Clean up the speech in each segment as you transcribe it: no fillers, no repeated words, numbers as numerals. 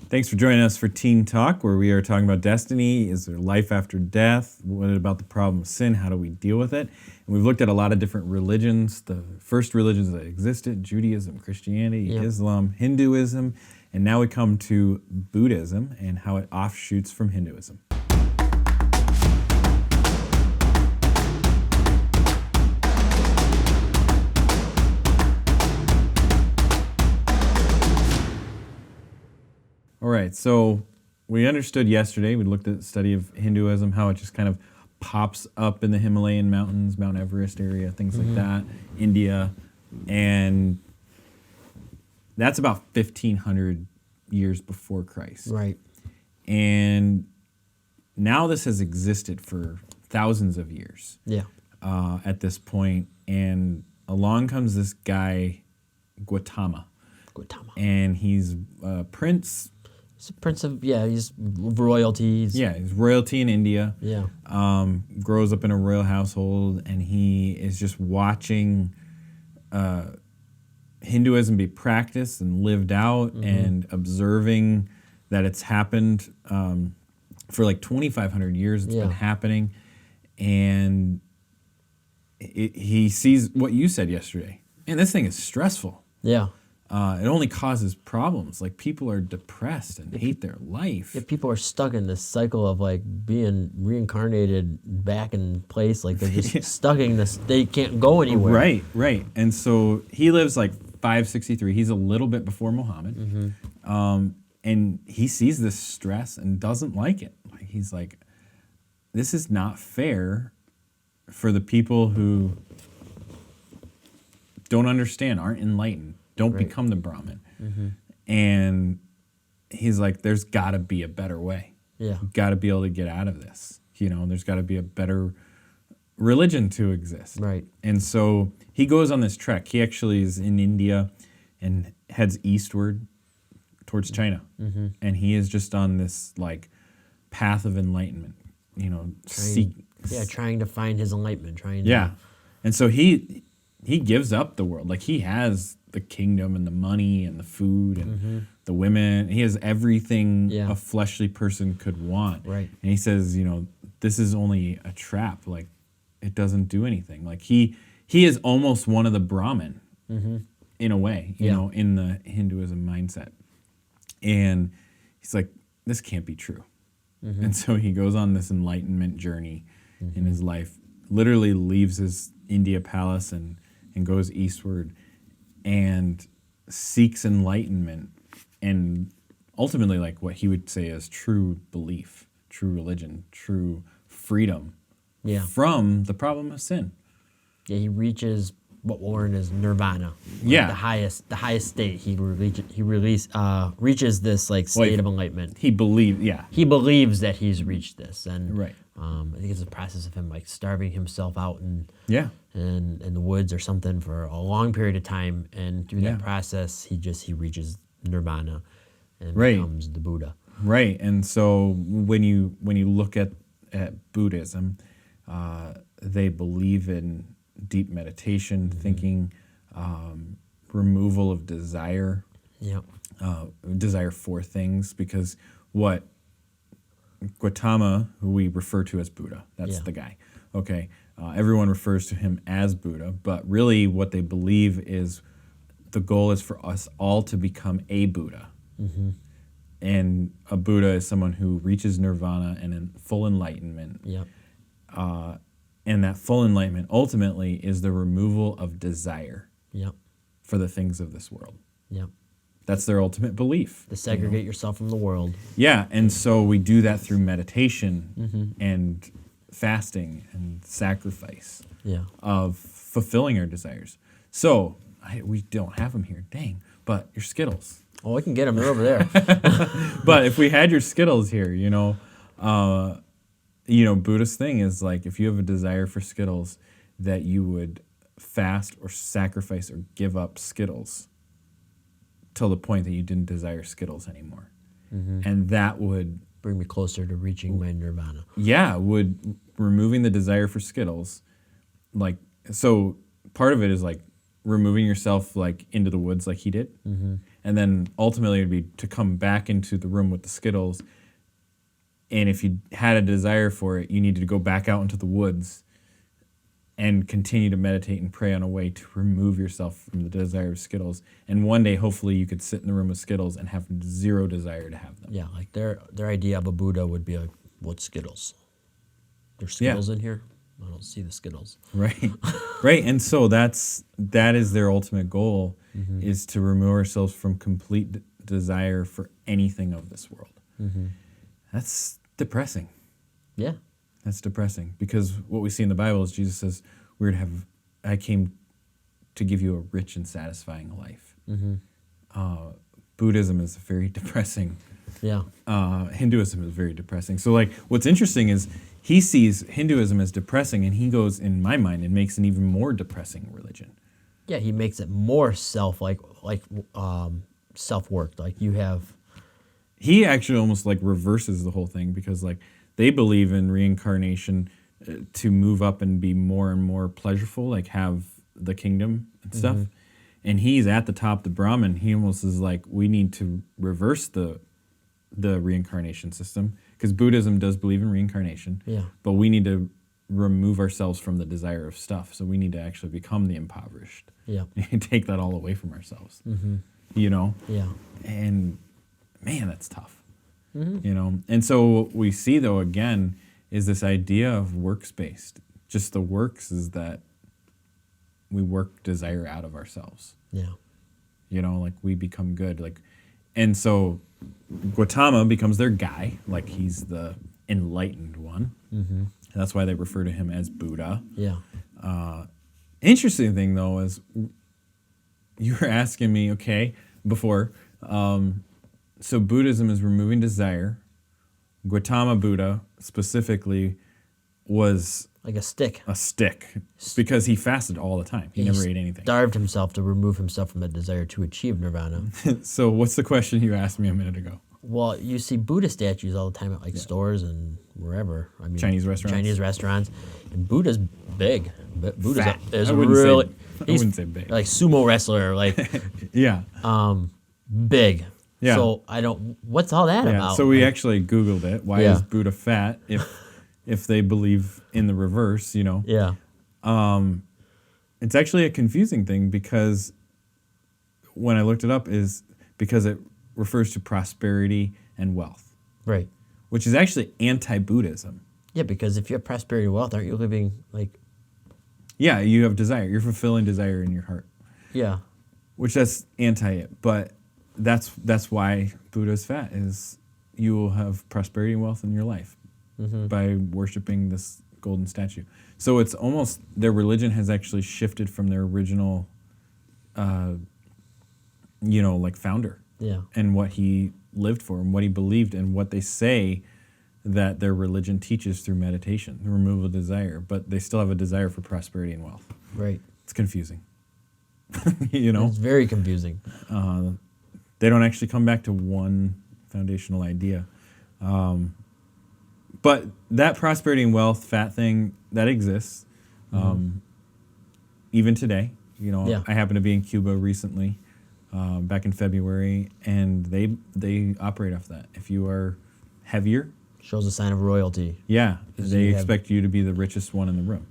Thanks for joining us for Teen Talk, where we are talking about destiny. Is there life after death? What about the problem of sin? How do we deal with it? And we've looked at a lot of different religions, the first religions that existed: Judaism, Christianity, Islam, Hinduism, and now we come to Buddhism and how it offshoots from Hinduism. All right, so we understood yesterday, we looked at the study of Hinduism, how it just kind of pops up in the Himalayan mountains, Mount Everest area, things like that, India, and that's about 1,500 years before Christ. Right. And now this has existed for thousands of years at this point, and along comes this guy, Gautama. And he's a prince. He's a prince of, he's royalty. He's royalty in India. Yeah. Grows up in a royal household, and he is just watching Hinduism be practiced and lived out and observing that it's happened for like 2,500 years. It's been happening. And he sees what you said yesterday. And this thing is stressful. Yeah. It only causes problems. Like, people are depressed and hate their life. Yeah, people are stuck in this cycle of like being reincarnated back in place. Like they're just stuck in this. They can't go anywhere. Right. And so he lives like 563. He's a little bit before Muhammad. And he sees this stress and doesn't like it. He's like, this is not fair for the people who don't understand, aren't enlightened. Don't become the Brahmin. And he's like, there's got to be a better way. Yeah. You've got to be able to get out of this. You know, there's got to be a better religion to exist. Right. And so he goes on this trek. He actually is in India and heads eastward towards China. And he is just on this, like, path of enlightenment, you know. Trying to find his enlightenment. And so he gives up the world. Like, he has the kingdom and the money and the food and the women. He has everything a fleshly person could want. Right. And he says, you know, this is only a trap. Like, it doesn't do anything. Like, he is almost one of the Brahmin in a way, you know, in the Hinduism mindset. And he's like, this can't be true. And so he goes on this enlightenment journey in his life, literally leaves his India palace and goes eastward and seeks enlightenment and ultimately, like, what he would say is true belief, true religion, true freedom from the problem of sin. Yeah, he reaches what we'll learn is nirvana. The highest state. He reaches this like state of enlightenment. He believes that he's reached this, and right. I think it's a process of him like starving himself out in the woods or something for a long period of time, and through that process, he reaches nirvana and becomes the Buddha. Right, and so when you look at Buddhism, they believe in deep meditation, thinking, removal of desire, desire for things, because what Gautama, who we refer to as Buddha, that's the guy. Okay, everyone refers to him as Buddha, but really what they believe is the goal is for us all to become a Buddha. And a Buddha is someone who reaches nirvana and in full enlightenment. And that full enlightenment ultimately is the removal of desire for the things of this world. That's their ultimate belief. To segregate yourself from the world. Yeah, and so we do that through meditation and fasting and sacrifice of fulfilling our desires. So we don't have them here, dang, but your Skittles. Oh, we can get them. They're over there. But if we had your Skittles here, Buddhist thing is like, if you have a desire for Skittles, that you would fast or sacrifice or give up Skittles till the point that you didn't desire Skittles anymore. And that would bring me closer to reaching my nirvana. Yeah, removing the desire for Skittles, like, so part of it is like removing yourself like into the woods like he did. And And then ultimately it'd be to come back into the room with the Skittles. And if you had a desire for it, you needed to go back out into the woods and continue to meditate and pray on a way to remove yourself from the desire of Skittles. And one day, hopefully, you could sit in the room with Skittles and have zero desire to have them. Yeah, like their idea of a Buddha would be like, what Skittles? There's Skittles in here? I don't see the Skittles. Right, right. And so that is their ultimate goal, is to remove ourselves from complete desire for anything of this world. That's depressing. Yeah. That's depressing, because what we see in the Bible is Jesus says, I came to give you a rich and satisfying life. Buddhism is very depressing. Yeah. Hinduism is very depressing. So like, what's interesting is he sees Hinduism as depressing, and he goes, in my mind, and makes an even more depressing religion. Yeah, he makes it more self-worked. Like you have... He actually almost like reverses the whole thing, because like they believe in reincarnation to move up and be more and more pleasureful, like have the kingdom and stuff. And he's at the top, the Brahmin. He almost is like, we need to reverse the reincarnation system, because Buddhism does believe in reincarnation. Yeah. But we need to remove ourselves from the desire of stuff. So we need to actually become the impoverished. Yeah. And take that all away from ourselves. You know? Yeah. And man, that's tough. You know? And so what we see, though, again, is this idea of works-based. Just the works is that we work desire out of ourselves. Yeah. You know, like we become good. Like, and so Gautama becomes their guy. Like he's the enlightened one. And that's why they refer to him as Buddha. Yeah. Interesting thing, though, is you were asking me, before, so Buddhism is removing desire. Gautama Buddha specifically was like a stick. Because he fasted all the time. He never ate anything. Starved himself to remove himself from the desire to achieve nirvana. So what's the question you asked me a minute ago? Well, you see Buddha statues all the time at like stores and wherever. I mean, Chinese restaurants. And Buddha's big. Buddha's Fat. is I wouldn't really. I wouldn't say big. Like sumo wrestler, like yeah. Big. Yeah. So what's all that about? So we actually Googled it. Why is Buddha fat? If they believe in the reverse, you know. Yeah. It's actually a confusing thing, because when I looked it up is because it refers to prosperity and wealth. Right. Which is actually anti-Buddhism. Yeah, because if you have prosperity and wealth, aren't you living like... Yeah, you have desire. You're fulfilling desire in your heart. Yeah. Which that's anti it. But that's why Buddha's fat, is you will have prosperity and wealth in your life by worshiping this golden statue. So it's almost, their religion has actually shifted from their original, like founder. Yeah. And what he lived for and what he believed and what they say that their religion teaches through meditation, the removal of desire. But they still have a desire for prosperity and wealth. Right. It's confusing. You know? It's very confusing. They don't actually come back to one foundational idea. But that prosperity and wealth, fat thing, that exists. Even today. You know, I happened to be in Cuba recently, back in February, and they operate off that. If you are heavier... Shows a sign of royalty. Yeah, they expect you to be the richest one in the room.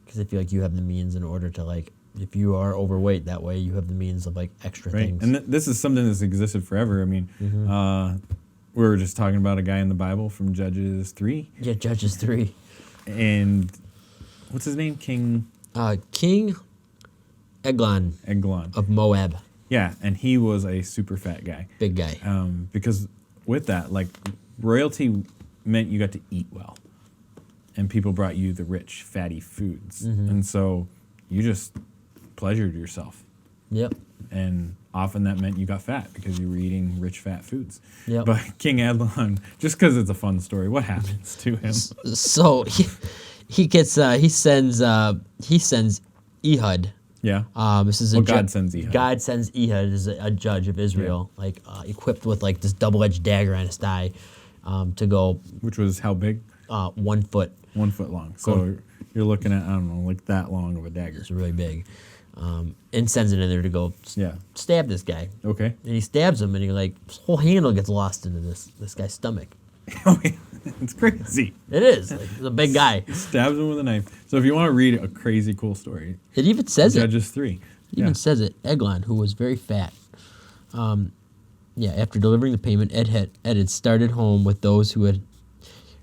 Because they feel like you have the means in order to, like, if you are overweight, that way you have the means of, like, extra things. And this is something that's existed forever. I mean, we were just talking about a guy in the Bible from Judges 3. Yeah, Judges 3. And what's his name? King Eglon. Of Moab. Yeah, and he was a super fat guy. Big guy. Because with that, like, royalty meant you got to eat well. And people brought you the rich, fatty foods. And so you just pleasured yourself. Yep. And often that meant you got fat because you were eating rich, fat foods. Yep. But King Eglon, just because it's a fun story, what happens to him? So he sends Ehud. Yeah. This is God sends Ehud. God sends Ehud as a judge of Israel, equipped with like this double-edged dagger on his thigh, to go. Which was how big? 1 foot. 1 foot long. So you're looking at, I don't know, like that long of a dagger. It's really big. and sends it in there to go stab this guy. Okay. And he stabs him, and his whole handle gets lost into this guy's stomach. It's crazy. It is. Like, he's a big guy. He stabs him with a knife. So if you want to read a crazy cool story, it even says Judges 3. It even says it. Eglon, who was very fat. After delivering the payment, Ed had started home with those who had.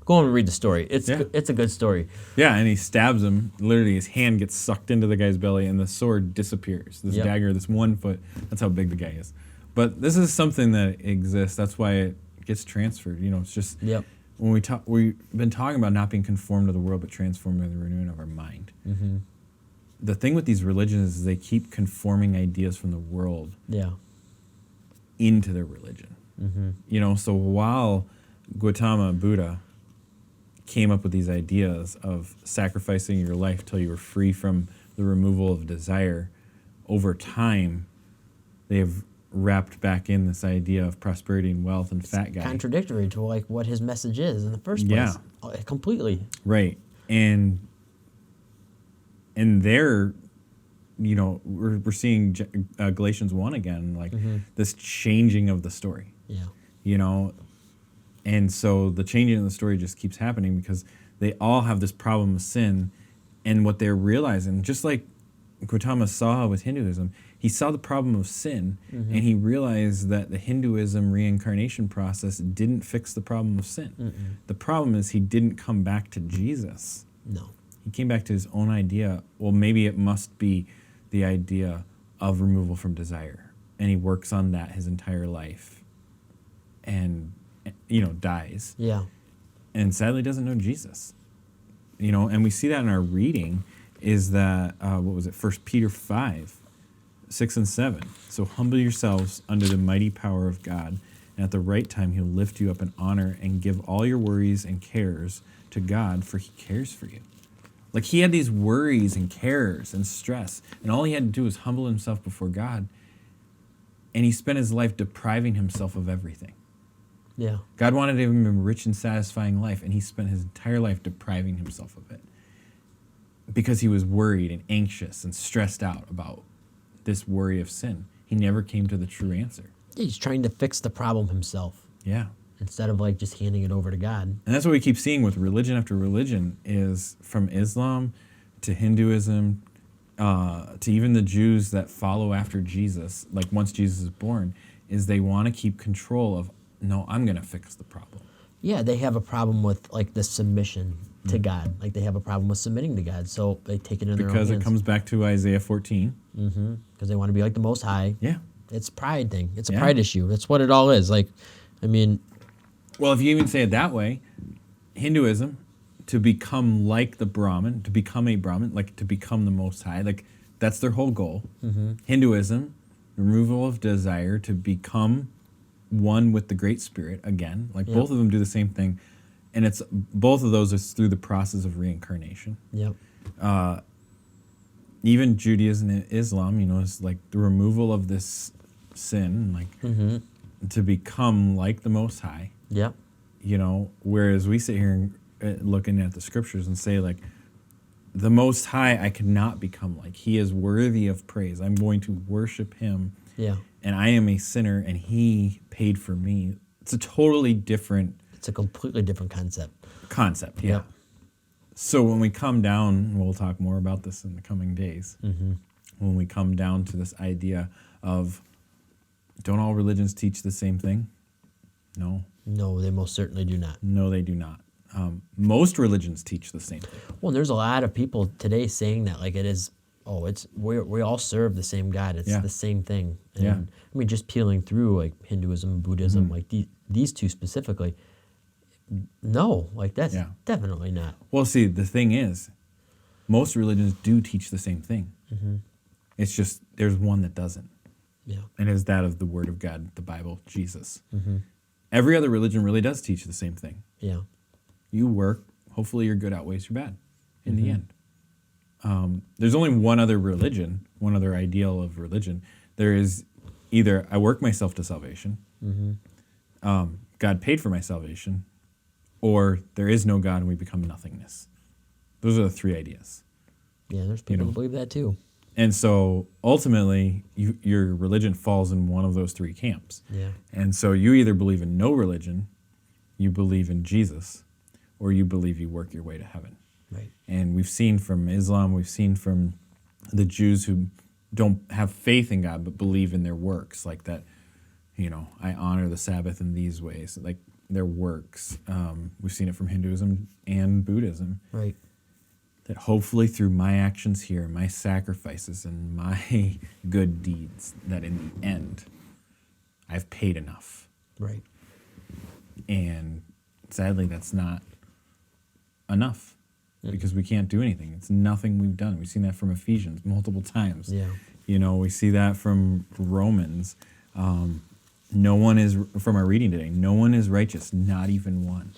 Go on and read the story. It's a good story. Yeah, and he stabs him. Literally, his hand gets sucked into the guy's belly, and the sword disappears. This dagger, this 1 foot. That's how big the guy is. But this is something that exists. That's why it gets transferred. It's just when we've been talking about not being conformed to the world, but transformed by the renewing of our mind. Mm-hmm. The thing with these religions is they keep conforming ideas from the world into their religion. Mm-hmm. So while Gautama Buddha came up with these ideas of sacrificing your life till you were free from the removal of desire, over time, they have wrapped back in this idea of prosperity and wealth and fat guy. Contradictory to what his message is in the first place. Yeah. Completely. Right. And there, we're seeing Galatians 1 again, this changing of the story. Yeah. And so the changing of the story just keeps happening because they all have this problem of sin, and what they're realizing, just like Gautama saw with Hinduism, he saw the problem of sin, and he realized that the Hinduism reincarnation process didn't fix the problem of sin. The problem is he didn't come back to Jesus. No. He came back to his own idea. Well, maybe it must be the idea of removal from desire. And he works on that his entire life and, dies. Yeah. And sadly doesn't know Jesus. And we see that in our reading is that, 1 Peter 5, 6 and 7. So humble yourselves under the mighty power of God, and at the right time he'll lift you up in honor and give all your worries and cares to God, for he cares for you. Like he had these worries and cares and stress, and all he had to do was humble himself before God, and he spent his life depriving himself of everything. Yeah. God wanted to give him a rich and satisfying life, and he spent his entire life depriving himself of it because he was worried and anxious and stressed out about this worry of sin. He never came to the true answer. Yeah, he's trying to fix the problem himself. Yeah. Instead of just handing it over to God. And that's what we keep seeing with religion after religion is from Islam to Hinduism to even the Jews that follow after Jesus, like once Jesus is born, is they want to keep control of, no, I'm going to fix the problem. Yeah, they have a problem with the submission to God. Like they have a problem with submitting to God, so they take it in their own hands. Because it comes back to Isaiah 14. Because they want to be like the Most High. Yeah. It's pride thing. It's a pride issue. That's what it all is. Well, if you even say it that way, Hinduism, to become like the Brahmin, to become a Brahmin, to become the Most High, that's their whole goal. Hinduism, removal of desire, to become one with the Great Spirit again. Both of them do the same thing. And it's both of those is through the process of reincarnation. Yep. Even Judaism and Islam, is the removal of this sin, to become like the Most High. Yep. Whereas we sit here and looking at the scriptures and say the Most High I cannot become like. He is worthy of praise. I'm going to worship him. Yeah. And I am a sinner and he paid for me. It's a totally different... It's a completely different concept. Yeah. Yep. So when we come down, we'll talk more about this in the coming days, when we come down to this idea of, don't all religions teach the same thing? No. No, they most certainly do not. No, they do not. Most religions teach the same thing. Well, there's a lot of people today saying that it is, we all serve the same God. It's the same thing. And just peeling through Hinduism, Buddhism, these two specifically, no, that's definitely not. Well, see, the thing is, most religions do teach the same thing. It's just there's one that doesn't. Yeah. And it's that of the Word of God, the Bible, Jesus. Every other religion really does teach the same thing. Yeah. You work, hopefully your good outweighs your bad in the end. There's only one other religion, one other ideal of religion. There is either I work myself to salvation, God paid for my salvation, or there is no God and we become nothingness. Those are the three ideas. Yeah, there's people who believe that too. And so ultimately, your religion falls in one of those three camps. Yeah. And so you either believe in no religion, you believe in Jesus, or you believe you work your way to heaven. Right. And we've seen from Islam, we've seen from the Jews who don't have faith in God but believe in their works, like that, I honor the Sabbath in these ways, like their works. We've seen it from Hinduism and Buddhism. Right. That hopefully through my actions here, my sacrifices and my good deeds, that in the end, I've paid enough. Right. And sadly, that's not enough because we can't do anything. It's nothing we've done. We've seen that from Ephesians multiple times. Yeah. We see that from Romans. No one is, from our reading today, no one is righteous, not even one.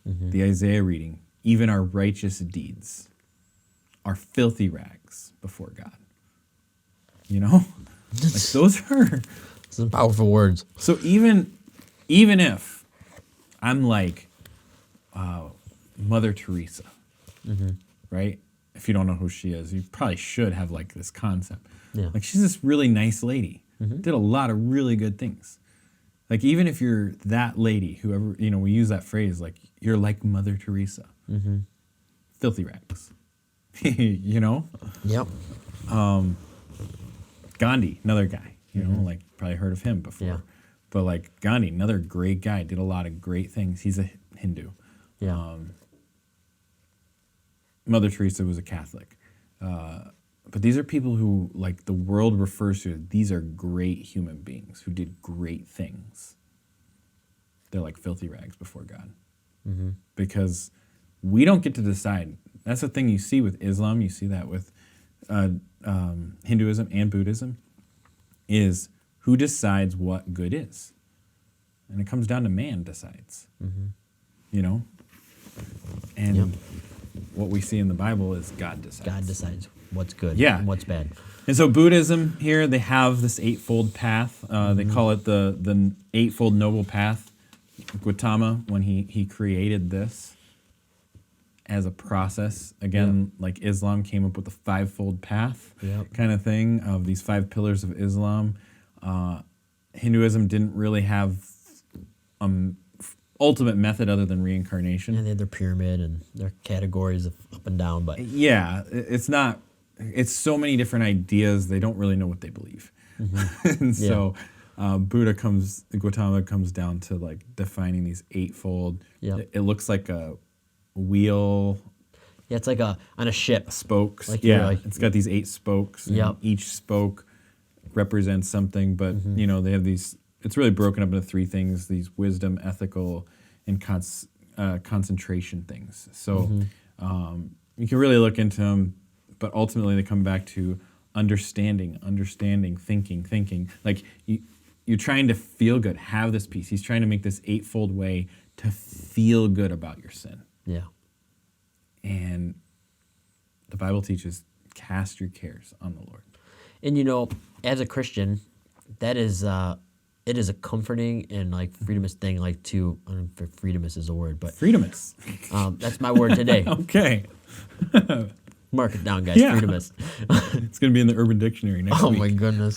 Mm-hmm. The Isaiah reading, even our righteous deeds are filthy rags before God. Like those are some powerful words. So even if I'm like Mother Teresa, right? If you don't know who she is, you probably should have like this concept. Yeah. Like she's this really nice lady, did a lot of really good things. Like even if you're that lady, whoever, we use that phrase, like you're like Mother Teresa, filthy rags, Yep. Gandhi, another guy, like probably heard of him before. Yeah. But like Gandhi, another great guy, did a lot of great things. He's a Hindu. Yeah. Mother Teresa was a Catholic. But these are people who, like, the world refers to, these are great human beings who did great things. They're like filthy rags before God. Because we don't get to decide. That's the thing you see with Islam, you see that with Hinduism and Buddhism, is who decides what good is. And it comes down to man decides. And what we see in the Bible is God decides. God decides what's good and what's bad. And so Buddhism here, they have this eightfold path. They call it the eightfold noble path. Gautama, when he created this as a process, again, like Islam came up with the fivefold path kind of thing of these 5 pillars of Islam. Hinduism didn't really have ultimate method other than reincarnation. And they had their pyramid and their categories of up and down, but it's so many different ideas, they don't really know what they believe. And so Gautama comes down to like defining these eightfold. It looks like a wheel. Yeah, it's like on a ship. Spokes. Like it's got these 8 spokes. And each spoke represents something, but they have these. It's really broken up into 3 things: these wisdom, ethical, and concentration things. So you can really look into them, but ultimately they come back to understanding, thinking. Like you're trying to feel good, have this peace. He's trying to make this eightfold way to feel good about your sin. Yeah. And the Bible teaches, cast your cares on the Lord. And as a Christian, that is it is a comforting and like freedomist thing, like to, I don't know if freedomist is a word, but freedomist. That's my word today. Okay. Mark it down, guys. Freedomist. It's going to be in the Urban Dictionary next week. Oh my goodness.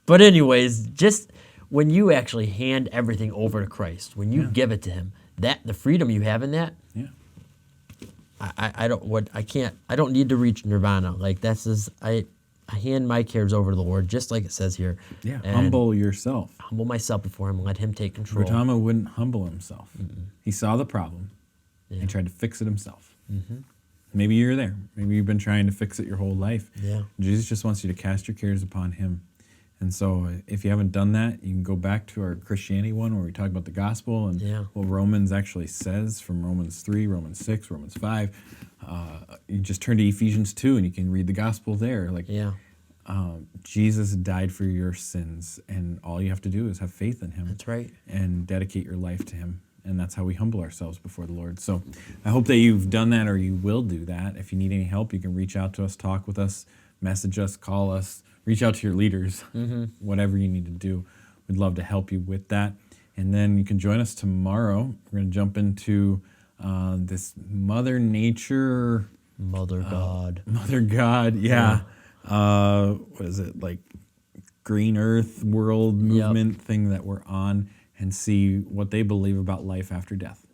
But anyways, just when you actually hand everything over to Christ, when you give it to Him, that the freedom you have in that. Yeah. I don't need to reach nirvana. Like I hand my cares over to the Lord, just like it says here. Yeah, humble yourself. Humble myself before Him and let Him take control. Gautama wouldn't humble himself. He saw the problem and tried to fix it himself. Maybe you're there. Maybe you've been trying to fix it your whole life. Yeah. Jesus just wants you to cast your cares upon Him. And so if you haven't done that, you can go back to our Christianity one where we talk about the gospel and what Romans actually says from Romans 3, Romans 6, Romans 5. You just turn to Ephesians 2 and you can read the gospel there. Jesus died for your sins, and all you have to do is have faith in Him. That's right. And dedicate your life to Him. And that's how we humble ourselves before the Lord. So I hope that you've done that or you will do that. If you need any help, you can reach out to us, talk with us, message us, call us, reach out to your leaders, whatever you need to do. We'd love to help you with that. And then you can join us tomorrow. We're going to jump into this Mother Nature Mother God. Mother God, yeah. What is it, like Green Earth World movement thing that we're on, and see what they believe about life after death.